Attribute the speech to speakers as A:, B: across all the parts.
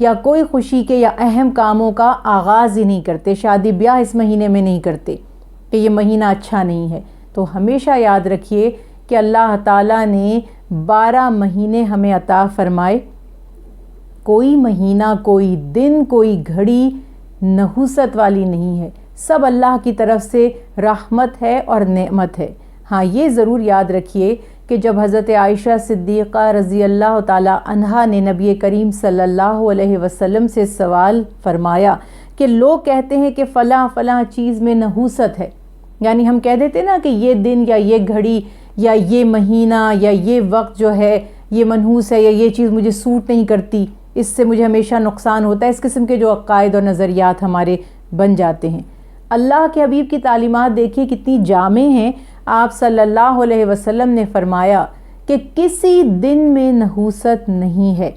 A: یا کوئی خوشی کے یا اہم کاموں کا آغاز ہی نہیں کرتے، شادی بیاہ اس مہینے میں نہیں کرتے کہ یہ مہینہ اچھا نہیں ہے۔ تو ہمیشہ یاد رکھیے کہ اللہ تعالیٰ نے 12 مہینے ہمیں عطا فرمائے، کوئی مہینہ، کوئی دن، کوئی گھڑی نحوست والی نہیں ہے، سب اللہ کی طرف سے رحمت ہے اور نعمت ہے۔ ہاں یہ ضرور یاد رکھیے کہ جب حضرت عائشہ صدیقہ رضی اللہ تعالیٰ عنہا نے نبی کریم صلی اللہ علیہ وسلم سے سوال فرمایا کہ لوگ کہتے ہیں کہ فلاں فلاں چیز میں نحوست ہے، یعنی ہم کہہ دیتے نا کہ یہ دن یا یہ گھڑی یا یہ مہینہ یا یہ وقت جو ہے یہ منحوس ہے، یا یہ چیز مجھے سوٹ نہیں کرتی، اس سے مجھے ہمیشہ نقصان ہوتا ہے، اس قسم کے جو عقائد اور نظریات ہمارے بن جاتے ہیں۔ اللہ کے حبیب کی تعلیمات دیکھیے کتنی جامع ہیں۔ آپ صلی اللہ علیہ وسلم نے فرمایا کہ کسی دن میں نحوست نہیں ہے۔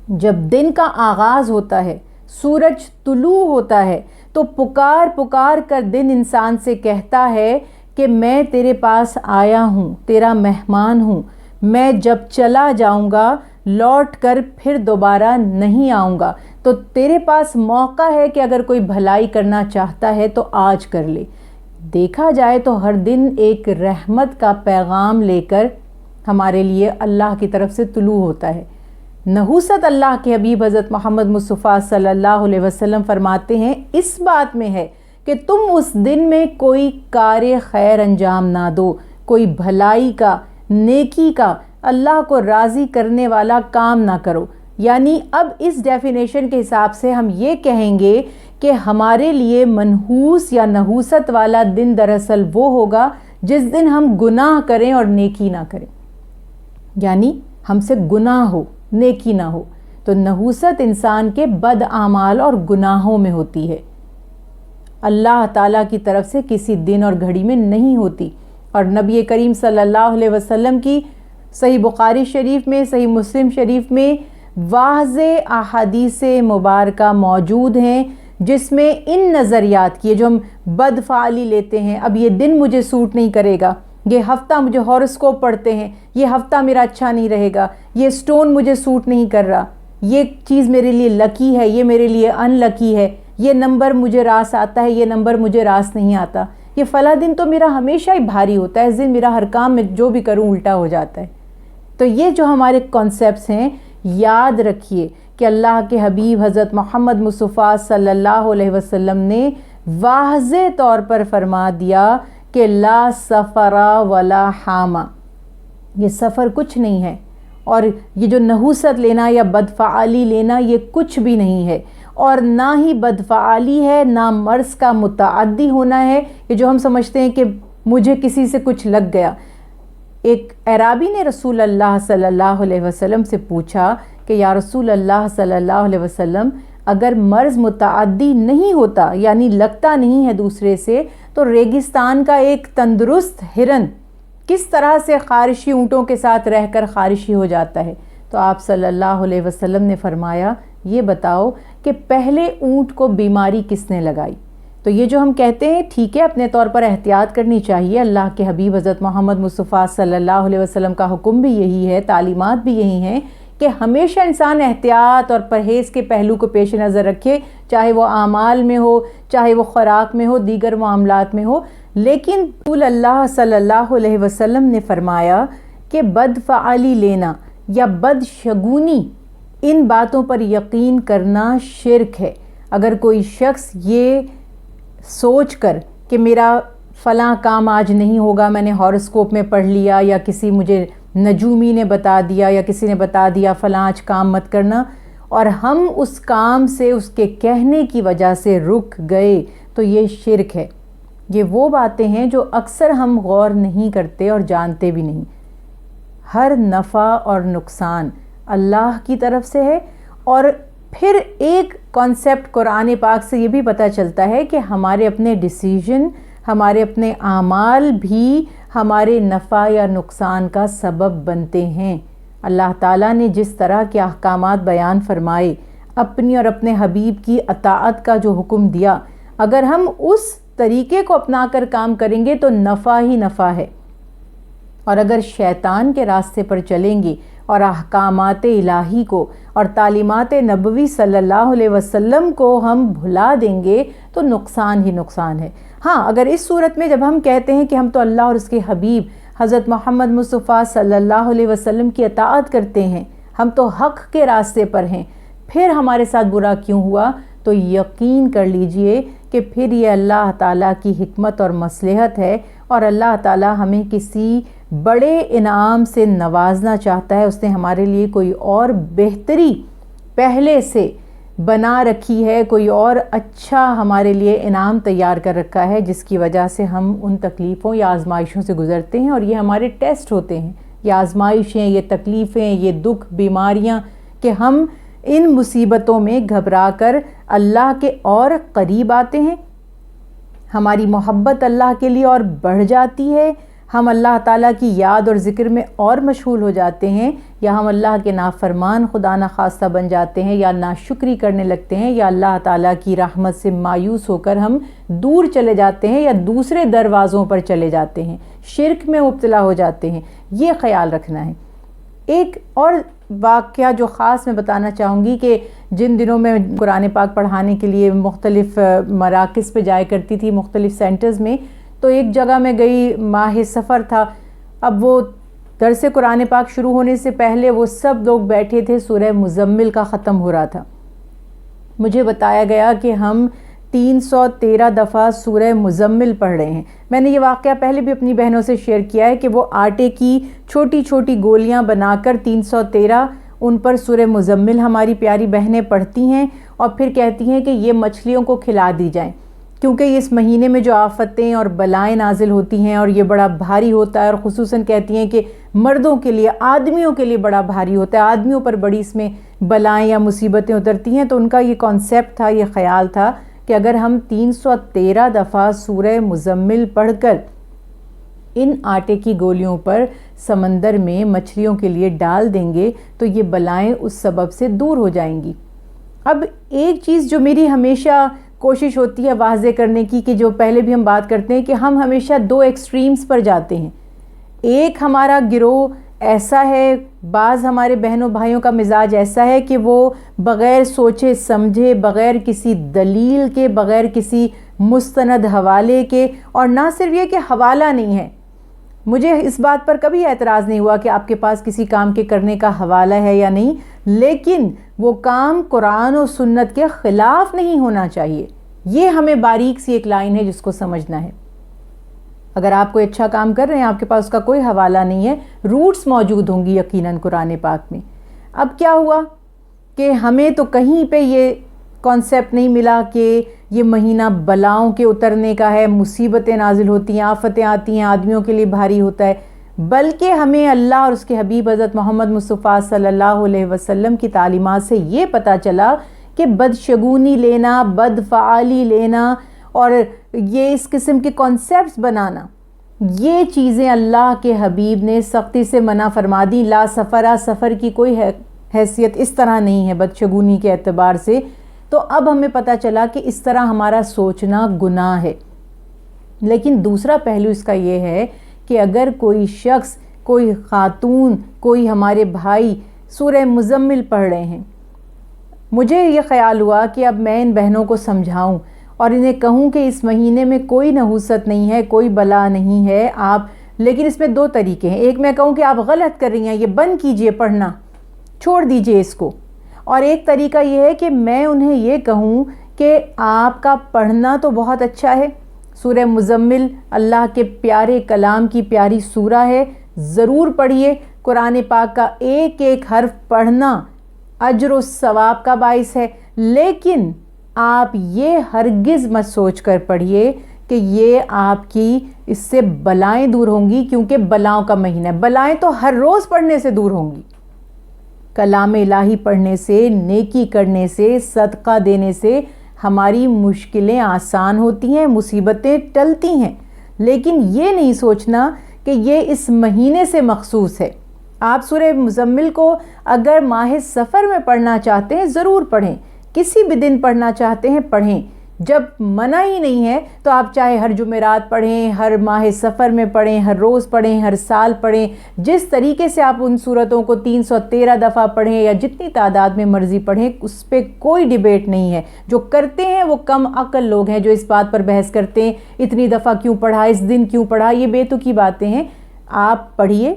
A: جب دن کا آغاز ہوتا ہے، سورج طلوع ہوتا ہے، تو پکار پکار کر دن انسان سے کہتا ہے کہ میں تیرے پاس آیا ہوں، تیرا مہمان ہوں، میں جب چلا جاؤں گا لوٹ کر پھر دوبارہ نہیں آؤں گا، تو تیرے پاس موقع ہے کہ اگر کوئی بھلائی کرنا چاہتا ہے تو آج کر لے۔ دیکھا جائے تو ہر دن ایک رحمت کا پیغام لے کر ہمارے لیے اللہ کی طرف سے طلوع ہوتا ہے۔ نحوست اللہ کے حبیب حضرت محمد مصطفیٰ صلی اللہ علیہ وسلم فرماتے ہیں اس بات میں ہے کہ تم اس دن میں کوئی کار خیر انجام نہ دو، کوئی بھلائی کا، نیکی کا، اللہ کو راضی کرنے والا کام نہ کرو۔ یعنی اب اس ڈیفینیشن کے حساب سے ہم یہ کہیں گے کہ ہمارے لیے منحوس یا نحوست والا دن دراصل وہ ہوگا جس دن ہم گناہ کریں اور نیکی نہ کریں، یعنی ہم سے گناہ ہو، نیکی نہ ہو۔ تو نحوست انسان کے بد اعمال اور گناہوں میں ہوتی ہے، اللہ تعالیٰ کی طرف سے کسی دن اور گھڑی میں نہیں ہوتی۔ اور نبی کریم صلی اللہ علیہ وسلم کی صحیح بخاری شریف میں، صحیح مسلم شریف میں واضح احادیث مبارکہ موجود ہیں جس میں ان نظریات کی جو ہم بد فعالی لیتے ہیں، اب یہ دن مجھے سوٹ نہیں کرے گا، یہ ہفتہ مجھے ہاروسکوپ پڑھتے ہیں، یہ ہفتہ میرا اچھا نہیں رہے گا، یہ سٹون مجھے سوٹ نہیں کر رہا، یہ چیز میرے لیے لکی ہے، یہ میرے لیے ان لکی ہے، یہ نمبر مجھے راس آتا ہے، یہ نمبر مجھے راس نہیں آتا، یہ فلاں دن تو میرا ہمیشہ ہی بھاری ہوتا ہے، اس دن میرا ہر کام میں جو بھی کروں الٹا ہو جاتا ہے۔ تو یہ جو ہمارے کانسیپٹس ہیں، یاد رکھیے کہ اللہ کے حبیب حضرت محمد مصطفیٰ صلی اللہ علیہ وسلم نے واضح طور پر فرما دیا کہ لا سفر ولا حامہ، یہ سفر کچھ نہیں ہے، اور یہ جو نحوست لینا یا بدفعالی لینا یہ کچھ بھی نہیں ہے، اور نہ ہی بدفعالی ہے، نہ مرض کا متعدی ہونا ہے، یہ جو ہم سمجھتے ہیں کہ مجھے کسی سے کچھ لگ گیا۔ ایک اعرابی نے رسول اللہ صلی اللہ علیہ وسلم سے پوچھا کہ یا رسول اللہ صلی اللہ علیہ وسلم، اگر مرض متعدی نہیں ہوتا یعنی لگتا نہیں ہے دوسرے سے، تو ریگستان کا ایک تندرست ہرن کس طرح سے خارشی اونٹوں کے ساتھ رہ کر خارشی ہو جاتا ہے؟ تو آپ صلی اللہ علیہ وسلم نے فرمایا یہ بتاؤ کہ پہلے اونٹ کو بیماری کس نے لگائی؟ تو یہ جو ہم کہتے ہیں ٹھیک ہے، اپنے طور پر احتیاط کرنی چاہیے، اللہ کے حبیب حضرت محمد مصطفیٰ صلی اللہ علیہ وسلم کا حکم بھی یہی ہے، تعلیمات بھی یہی ہیں کہ ہمیشہ انسان احتیاط اور پرہیز کے پہلو کو پیش نظر رکھے، چاہے وہ اعمال میں ہو، چاہے وہ خوراک میں ہو، دیگر معاملات میں ہو۔ لیکن رسول اللہ صلی اللہ علیہ وسلم نے فرمایا کہ بدفعالی لینا یا بدشگونی، ان باتوں پر یقین کرنا شرک ہے۔ اگر کوئی شخص یہ سوچ کر کہ میرا فلاں کام آج نہیں ہوگا، میں نے ہاروسکوپ میں پڑھ لیا یا کسی مجھے نجومی نے بتا دیا یا کسی نے بتا دیا فلاں آج کام مت کرنا، اور ہم اس کام سے اس کے کہنے کی وجہ سے رک گئے، تو یہ شرک ہے۔ یہ وہ باتیں ہیں جو اکثر ہم غور نہیں کرتے اور جانتے بھی نہیں۔ ہر نفع اور نقصان اللہ کی طرف سے ہے، اور پھر ایک کانسیپٹ قرآن پاک سے یہ بھی پتہ چلتا ہے کہ ہمارے اپنے ڈیسیژن، ہمارے اپنے اعمال بھی ہمارے نفع یا نقصان کا سبب بنتے ہیں۔ اللہ تعالیٰ نے جس طرح کے احکامات بیان فرمائے، اپنی اور اپنے حبیب کی اطاعت کا جو حکم دیا، اگر ہم اس طریقے کو اپنا کر کام کریں گے تو نفع ہی نفع ہے، اور اگر شیطان کے راستے پر چلیں گے اور احکامات الہی کو اور تعلیمات نبوی صلی اللہ علیہ وسلم کو ہم بھلا دیں گے تو نقصان ہی نقصان ہے۔ ہاں، اگر اس صورت میں جب ہم کہتے ہیں کہ ہم تو اللہ اور اس کے حبیب حضرت محمد مصطفیٰ صلی اللہ علیہ وسلم کی اطاعت کرتے ہیں، ہم تو حق کے راستے پر ہیں، پھر ہمارے ساتھ برا کیوں ہوا، تو یقین کر لیجئے کہ پھر یہ اللہ تعالیٰ کی حکمت اور مصلحت ہے، اور اللہ تعالیٰ ہمیں کسی بڑے انعام سے نوازنا چاہتا ہے۔ اس نے ہمارے لیے کوئی اور بہتری پہلے سے بنا رکھی ہے، کوئی اور اچھا ہمارے لیے انعام تیار کر رکھا ہے، جس کی وجہ سے ہم ان تکلیفوں یا آزمائشوں سے گزرتے ہیں، اور یہ ہمارے ٹیسٹ ہوتے ہیں، یہ آزمائشیں، یہ تکلیفیں، یہ دکھ، بیماریاں، کہ ہم ان مصیبتوں میں گھبرا کر اللہ کے اور قریب آتے ہیں، ہماری محبت اللہ کے لیے اور بڑھ جاتی ہے، ہم اللہ تعالیٰ کی یاد اور ذکر میں اور مشغول ہو جاتے ہیں، یا ہم اللہ کے نافرمان خدا نخواستہ بن جاتے ہیں، یا ناشکری کرنے لگتے ہیں، یا اللہ تعالیٰ کی رحمت سے مایوس ہو کر ہم دور چلے جاتے ہیں، یا دوسرے دروازوں پر چلے جاتے ہیں، شرک میں مبتلا ہو جاتے ہیں۔ یہ خیال رکھنا ہے۔ ایک اور واقعہ جو خاص میں بتانا چاہوں گی کہ جن دنوں میں قرآن پاک پڑھانے کے لیے مختلف مراکز پہ جایا کرتی تھی، مختلف سینٹرز میں، تو ایک جگہ میں گئی، ماہ سفر تھا۔ اب وہ درس قرآن پاک شروع ہونے سے پہلے وہ سب لوگ بیٹھے تھے، سورہ مزمل کا ختم ہو رہا تھا۔ مجھے بتایا گیا کہ ہم 313 دفعہ سورہ مزمل پڑھ رہے ہیں۔ میں نے یہ واقعہ پہلے بھی اپنی بہنوں سے شیئر کیا ہے کہ وہ آٹے کی چھوٹی چھوٹی گولیاں بنا کر 313 ان پر سورہ مزمل ہماری پیاری بہنیں پڑھتی ہیں، اور پھر کہتی ہیں کہ یہ مچھلیوں کو کھلا دی جائیں، کیونکہ اس مہینے میں جو آفتیں اور بلائیں نازل ہوتی ہیں اور یہ بڑا بھاری ہوتا ہے، اور خصوصاً کہتی ہیں کہ مردوں کے لیے، آدمیوں کے لیے بڑا بھاری ہوتا ہے، آدمیوں پر بڑی اس میں بلائیں یا مصیبتیں اترتی ہیں۔ تو ان کا یہ کانسیپٹ تھا، یہ خیال تھا کہ اگر ہم 313 دفعہ سورہ مزمل پڑھ کر ان آٹے کی گولیوں پر سمندر میں مچھلیوں کے لیے ڈال دیں گے تو یہ بلائیں اس سبب سے دور ہو جائیں گی۔ اب ایک چیز جو میری ہمیشہ کوشش ہوتی ہے واضح کرنے کی، کہ جو پہلے بھی ہم بات کرتے ہیں کہ ہم ہمیشہ دو ایکسٹریمز پر جاتے ہیں۔ ایک ہمارا گروہ ایسا ہے، بعض ہمارے بہنوں بھائیوں کا مزاج ایسا ہے کہ وہ بغیر سوچے سمجھے، بغیر کسی دلیل کے، بغیر کسی مستند حوالے کے، اور نہ صرف یہ کہ حوالہ نہیں ہے، مجھے اس بات پر کبھی اعتراض نہیں ہوا کہ آپ کے پاس کسی کام کے کرنے کا حوالہ ہے یا نہیں، لیکن وہ کام قرآن و سنت کے خلاف نہیں ہونا چاہیے۔ یہ ہمیں باریک سی ایک لائن ہے جس کو سمجھنا ہے۔ اگر آپ کوئی اچھا کام کر رہے ہیں، آپ کے پاس اس کا کوئی حوالہ نہیں ہے، روٹس موجود ہوں گی یقیناً قرآن پاک میں۔ اب کیا ہوا کہ ہمیں تو کہیں پہ یہ کانسیپٹ نہیں ملا کہ یہ مہینہ بلاؤں کے اترنے کا ہے، مصیبتیں نازل ہوتی ہیں، آفتیں آتی ہیں، آدمیوں کے لیے بھاری ہوتا ہے، بلکہ ہمیں اللہ اور اس کے حبیب حضرت محمد مصطفیٰ صلی اللہ علیہ وسلم کی تعلیمات سے یہ پتہ چلا کہ بدشگونی لینا، بدفعالی لینا، اور یہ اس قسم کے کانسیپٹس بنانا، یہ چیزیں اللہ کے حبیب نے سختی سے منع فرما دی۔ لا سفرہ، سفر کی کوئی حیثیت اس طرح نہیں ہے بدشگونی کے اعتبار سے۔ تو اب ہمیں پتہ چلا کہ اس طرح ہمارا سوچنا گناہ ہے۔ لیکن دوسرا پہلو اس کا یہ ہے کہ اگر کوئی شخص، کوئی خاتون، کوئی ہمارے بھائی سورہ مزمل پڑھ رہے ہیں، مجھے یہ خیال ہوا کہ اب میں ان بہنوں کو سمجھاؤں اور انہیں کہوں کہ اس مہینے میں کوئی نحوست نہیں ہے، کوئی بلا نہیں ہے، آپ، لیکن اس میں دو طریقے ہیں۔ ایک میں کہوں کہ آپ غلط کر رہی ہیں، یہ بند کیجئے پڑھنا، چھوڑ دیجئے اس کو، اور ایک طریقہ یہ ہے کہ میں انہیں یہ کہوں کہ آپ کا پڑھنا تو بہت اچھا ہے، سورہ مزمل اللہ کے پیارے کلام کی پیاری سورہ ہے، ضرور پڑھیے۔ قرآن پاک کا ایک ایک حرف پڑھنا اجر و ثواب کا باعث ہے، لیکن آپ یہ ہرگز مت سوچ کر پڑھیے کہ یہ آپ کی اس سے بلائیں دور ہوں گی، کیونکہ بلاؤں کا مہینہ ہے۔ بلائیں تو ہر روز پڑھنے سے دور ہوں گی، کلام الہی پڑھنے سے، نیکی کرنے سے، صدقہ دینے سے ہماری مشکلیں آسان ہوتی ہیں، مصیبتیں ٹلتی ہیں، لیکن یہ نہیں سوچنا کہ یہ اس مہینے سے مخصوص ہے۔ آپ سورہ مزمل کو اگر ماہ سفر میں پڑھنا چاہتے ہیں ضرور پڑھیں، کسی بھی دن پڑھنا چاہتے ہیں پڑھیں، جب منع ہی نہیں ہے تو آپ چاہے ہر جمعرات پڑھیں، ہر ماہ سفر میں پڑھیں، ہر روز پڑھیں، ہر سال پڑھیں، جس طریقے سے آپ ان صورتوں کو 313 دفعہ پڑھیں یا جتنی تعداد میں مرضی پڑھیں، اس پہ کوئی ڈیبیٹ نہیں ہے۔ جو کرتے ہیں وہ کم عقل لوگ ہیں جو اس بات پر بحث کرتے ہیں اتنی دفعہ کیوں پڑھا، اس دن کیوں پڑھا، یہ بے تکی باتیں ہیں۔ آپ پڑھیے،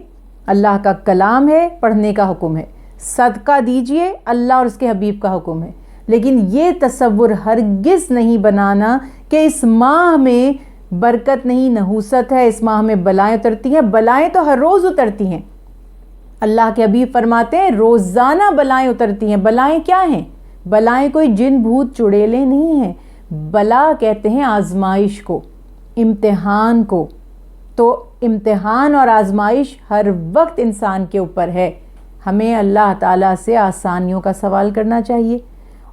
A: اللہ کا کلام ہے، پڑھنے کا حکم ہے۔ صدقہ دیجئے، اللہ اور اس کے حبیب کا حکم ہے۔ لیکن یہ تصور ہرگز نہیں بنانا کہ اس ماہ میں برکت نہیں، نحوست ہے، اس ماہ میں بلائیں اترتی ہیں۔ بلائیں تو ہر روز اترتی ہیں، اللہ کے حبیب فرماتے ہیں روزانہ بلائیں اترتی ہیں۔ بلائیں کیا ہیں؟ بلائیں کوئی جن بھوت چڑیلے نہیں ہیں، بلا کہتے ہیں آزمائش کو، امتحان کو۔ تو امتحان اور آزمائش ہر وقت انسان کے اوپر ہے۔ ہمیں اللہ تعالیٰ سے آسانیوں کا سوال کرنا چاہیے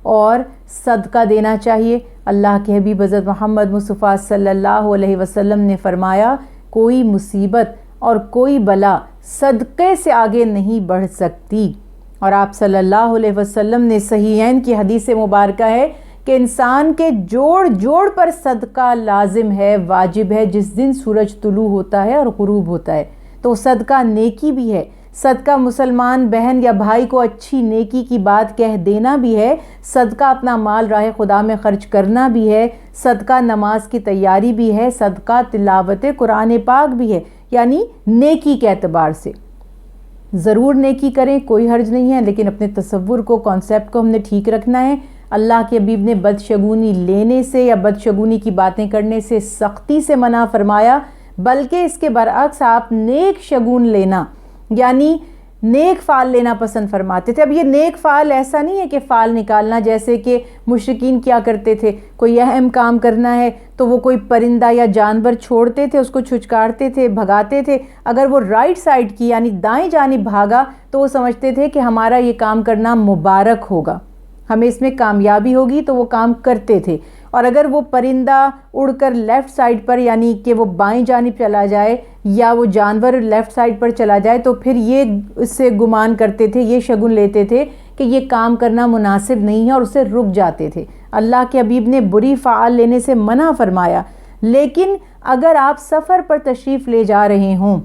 A: اور صدقہ دینا چاہیے۔ اللہ کے حبیب حضرت محمد مصطفیٰ صلی اللہ علیہ وسلم نے فرمایا کوئی مصیبت اور کوئی بلا صدقے سے آگے نہیں بڑھ سکتی۔ اور آپ صلی اللہ علیہ وسلم نے صحیحین کی حدیث مبارکہ ہے کہ انسان کے جوڑ جوڑ پر صدقہ لازم ہے، واجب ہے، جس دن سورج طلوع ہوتا ہے اور غروب ہوتا ہے۔ تو صدقہ نیکی بھی ہے، صدقہ مسلمان بہن یا بھائی کو اچھی نیکی کی بات کہہ دینا بھی ہے، صدقہ اپنا مال راہ خدا میں خرچ کرنا بھی ہے، صدقہ نماز کی تیاری بھی ہے، صدقہ تلاوت قرآن پاک بھی ہے، یعنی نیکی کے اعتبار سے ضرور نیکی کریں، کوئی حرج نہیں ہے، لیکن اپنے تصور کو، کانسیپٹ کو ہم نے ٹھیک رکھنا ہے۔ اللہ کے حبیب نے بدشگونی لینے سے یا بدشگونی کی باتیں کرنے سے سختی سے منع فرمایا، بلکہ اس کے برعکس آپ نیک شگون لینا یعنی نیک فعل لینا پسند فرماتے تھے۔ اب یہ نیک فعل ایسا نہیں ہے کہ فعل نکالنا جیسے کہ مشرکین کیا کرتے تھے، کوئی اہم کام کرنا ہے تو وہ کوئی پرندہ یا جانور چھوڑتے تھے، اس کو چھچکارتے تھے، بھگاتے تھے۔ اگر وہ رائٹ سائڈ کی یعنی دائیں جانب بھاگا تو وہ سمجھتے تھے کہ ہمارا یہ کام کرنا مبارک ہوگا، ہمیں اس میں کامیابی ہوگی، تو وہ کام کرتے تھے۔ اور اگر وہ پرندہ اڑ کر لیفٹ سائڈ پر یعنی کہ وہ بائیں جانب چلا جائے یا وہ جانور لیفٹ سائڈ پر چلا جائے تو پھر یہ اس سے گمان کرتے تھے، یہ شگن لیتے تھے کہ یہ کام کرنا مناسب نہیں ہے اور اسے رک جاتے تھے۔ اللہ کے حبیب نے بری فعال لینے سے منع فرمایا، لیکن اگر آپ سفر پر تشریف لے جا رہے ہوں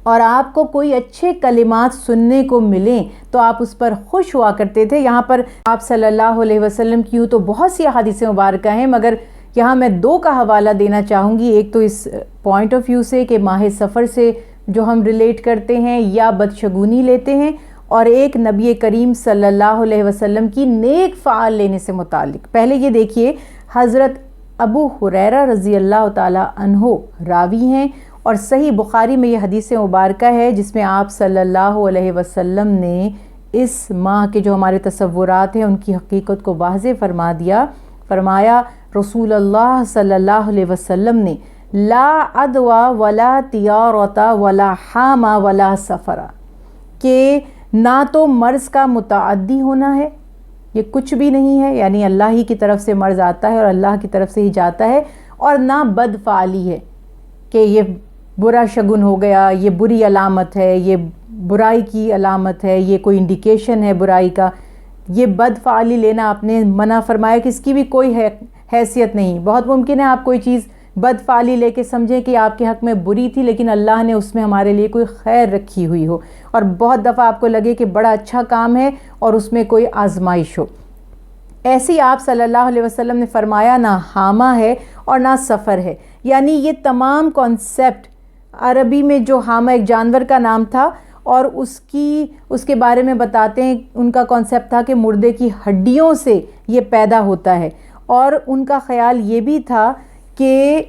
A: اور آپ کو کوئی اچھے کلمات سننے کو ملیں تو آپ اس پر خوش ہوا کرتے تھے۔ یہاں پر آپ صلی اللہ علیہ وسلم کی تو بہت سی احادیث مبارکہ ہیں، مگر یہاں میں دو کا حوالہ دینا چاہوں گی۔ ایک تو اس پوائنٹ آف ویو سے کہ ماہ سفر سے جو ہم ریلیٹ کرتے ہیں یا بدشگونی لیتے ہیں، اور ایک نبی کریم صلی اللہ علیہ وسلم کی نیک فعال لینے سے متعلق۔ پہلے یہ دیکھیے، حضرت ابو ہریرہ رضی اللہ تعالی عنہ راوی ہیں، اور صحیح بخاری میں یہ حدیث مبارکہ ہے جس میں آپ صلی اللہ علیہ وسلم نے اس ماہ کے جو ہمارے تصورات ہیں ان کی حقیقت کو واضح فرما دیا۔ فرمایا رسول اللہ صلی اللہ علیہ وسلم نے لا عدوى ولا طیارۃ ولا حام ولا سفر، کہ نہ تو مرض کا متعدی ہونا ہے، یہ کچھ بھی نہیں ہے، یعنی اللہ ہی کی طرف سے مرض آتا ہے اور اللہ کی طرف سے ہی جاتا ہے، اور نہ بدفعلی ہے کہ یہ برا شگن ہو گیا، یہ بری علامت ہے، یہ برائی کی علامت ہے، یہ کوئی انڈیکیشن ہے برائی کا۔ یہ بدفعلی لینا آپ نے منع فرمایا کہ اس کی بھی کوئی حیثیت نہیں۔ بہت ممکن ہے آپ کوئی چیز بدفعلی لے کے سمجھیں کہ آپ کے حق میں بری تھی، لیکن اللہ نے اس میں ہمارے لیے کوئی خیر رکھی ہوئی ہو، اور بہت دفعہ آپ کو لگے کہ بڑا اچھا کام ہے اور اس میں کوئی آزمائش ہو۔ ایسے ہی آپ صلی اللہ علیہ وسلم نے فرمایا نہ حامہ ہے اور نہ سفر ہے، یعنی یہ تمام کانسیپٹ عربی میں جو حامہ ایک جانور کا نام تھا اور اس کے بارے میں بتاتے ہیں، ان کا کانسیپٹ تھا کہ مردے کی ہڈیوں سے یہ پیدا ہوتا ہے، اور ان کا خیال یہ بھی تھا کہ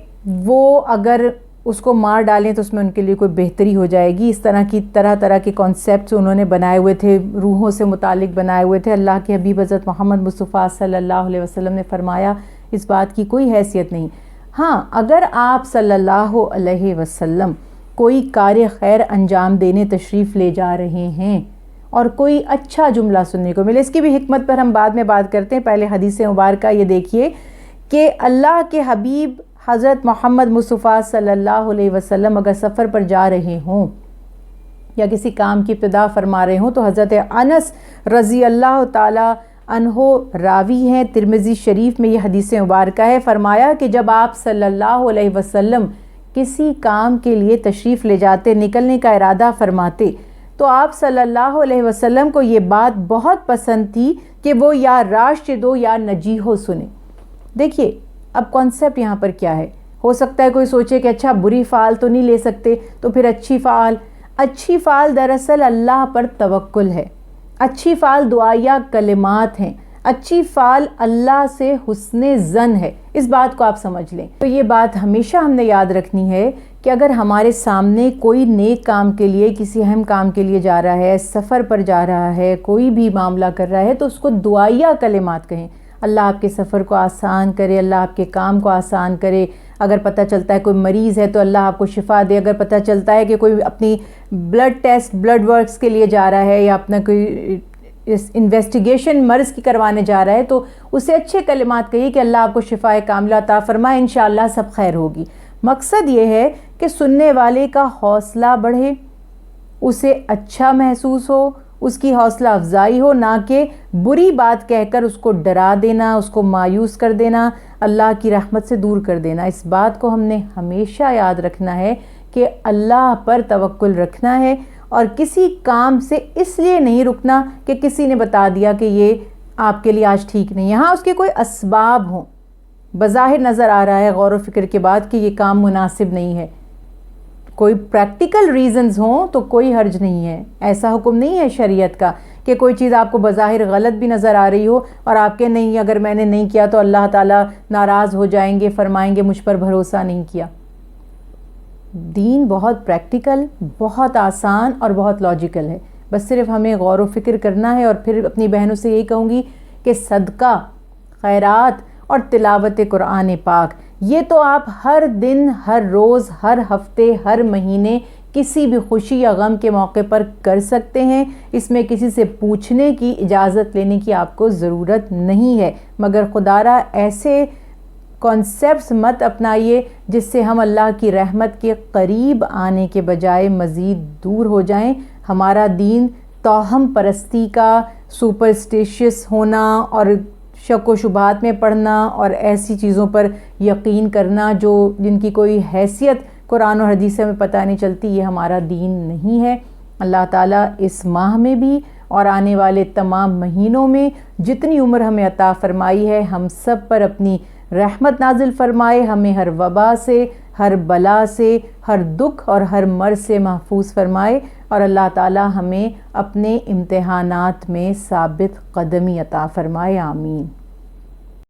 A: وہ اگر اس کو مار ڈالیں تو اس میں ان کے لیے کوئی بہتری ہو جائے گی۔ اس طرح طرح کے کانسیپٹس انہوں نے بنائے ہوئے تھے، روحوں سے متعلق بنائے ہوئے تھے۔ اللہ کے حبیب حضرت محمد مصطفیٰ صلی اللہ علیہ وسلم نے فرمایا اس بات کی کوئی حیثیت نہیں۔ ہاں، اگر آپ صلی اللہ علیہ وسلم کوئی کار خیر انجام دینے تشریف لے جا رہے ہیں اور کوئی اچھا جملہ سننے کو ملے، اس کی بھی حکمت پر ہم بعد میں بات کرتے ہیں، پہلے حدیث مبارکہ یہ دیکھیے کہ اللہ کے حبیب حضرت محمد مصطفیٰ صلی اللہ علیہ وسلم اگر سفر پر جا رہے ہوں یا کسی کام کی ابتدا فرما رہے ہوں تو حضرت انس رضی اللہ تعالی عنہ راوی ہیں، ترمذی شریف میں یہ حدیث مبارکہ ہے، فرمایا کہ جب آپ صلی اللہ علیہ وسلم کسی کام کے لیے تشریف لے جاتے، نکلنے کا ارادہ فرماتے، تو آپ صلی اللہ علیہ وسلم کو یہ بات بہت پسند تھی کہ وہ یا راشد ہو یا نجی ہو سنے۔ دیکھیے اب کانسیپٹ یہاں پر کیا ہے، ہو سکتا ہے کوئی سوچے کہ اچھا بری فعال تو نہیں لے سکتے، تو پھر اچھی فعال۔ اچھی فعال دراصل اللہ پر توکل ہے، اچھی فعال دعائیہ کلمات ہیں، اچھی فعال اللہ سے حسن ظن ہے۔ اس بات کو آپ سمجھ لیں۔ تو یہ بات ہمیشہ ہم نے یاد رکھنی ہے کہ اگر ہمارے سامنے کوئی نیک کام کے لیے، کسی اہم کام کے لیے جا رہا ہے، سفر پر جا رہا ہے، کوئی بھی معاملہ کر رہا ہے، تو اس کو دعائیہ کلمات کہیں۔ اللہ آپ کے سفر کو آسان کرے، اللہ آپ کے کام کو آسان کرے۔ اگر پتہ چلتا ہے کوئی مریض ہے تو اللہ آپ کو شفا دے۔ اگر پتہ چلتا ہے کہ کوئی اپنی بلڈ ٹیسٹ، بلڈ ورکس کے لیے جا رہا ہے، یا اپنا کوئی انویسٹیگیشن مرض کی کروانے جا رہا ہے، تو اسے اچھے کلمات کہیے کہ اللہ آپ کو شفا کاملہ عطا فرمائے، انشاءاللہ سب خیر ہوگی۔ مقصد یہ ہے کہ سننے والے کا حوصلہ بڑھے، اسے اچھا محسوس ہو، اس کی حوصلہ افزائی ہو، نہ کہ بری بات کہہ کر اس کو ڈرا دینا، اس کو مایوس کر دینا، اللہ کی رحمت سے دور کر دینا۔ اس بات کو ہم نے ہمیشہ یاد رکھنا ہے کہ اللہ پر توکل رکھنا ہے، اور کسی کام سے اس لیے نہیں رکنا کہ کسی نے بتا دیا کہ یہ آپ کے لیے آج ٹھیک نہیں ہے۔ ہاں اس کے کوئی اسباب ہوں، بظاہر نظر آ رہا ہے غور و فکر کے بعد کہ یہ کام مناسب نہیں ہے، کوئی پریکٹیکل ریزنز ہوں تو کوئی حرج نہیں ہے۔ ایسا حکم نہیں ہے شریعت کا کہ کوئی چیز آپ کو بظاہر غلط بھی نظر آ رہی ہو اور آپ کے نہیں، اگر میں نے نہیں کیا تو اللہ تعالیٰ ناراض ہو جائیں گے، فرمائیں گے مجھ پر بھروسہ نہیں کیا۔ دین بہت پریکٹیکل، بہت آسان اور بہت لاجیکل ہے، بس صرف ہمیں غور و فکر کرنا ہے۔ اور پھر اپنی بہنوں سے یہی کہوں گی کہ صدقہ، خیرات اور تلاوت قرآن پاک، یہ تو آپ ہر دن، ہر روز، ہر ہفتے، ہر مہینے کسی بھی خوشی یا غم کے موقع پر کر سکتے ہیں۔ اس میں کسی سے پوچھنے کی، اجازت لینے کی آپ کو ضرورت نہیں ہے، مگر خدارا ایسے کانسیپٹس مت اپنائیے جس سے ہم اللہ کی رحمت کے قریب آنے کے بجائے مزید دور ہو جائیں۔ ہمارا دین توہم پرستی کا، سپرسٹیشیس ہونا اور شک و شبہات میں پڑھنا اور ایسی چیزوں پر یقین کرنا جن کی کوئی حیثیت قرآن و حدیث میں پتہ نہیں چلتی، یہ ہمارا دین نہیں ہے۔ اللہ تعالیٰ اس ماہ میں بھی اور آنے والے تمام مہینوں میں جتنی عمر ہمیں عطا فرمائی ہے، ہم سب پر اپنی رحمت نازل فرمائے، ہمیں ہر وبا سے، ہر بلا سے، ہر دکھ اور ہر مرض سے محفوظ فرمائے، اور اللہ تعالیٰ ہمیں اپنے امتحانات میں ثابت قدمی عطا فرمائے۔ آمین۔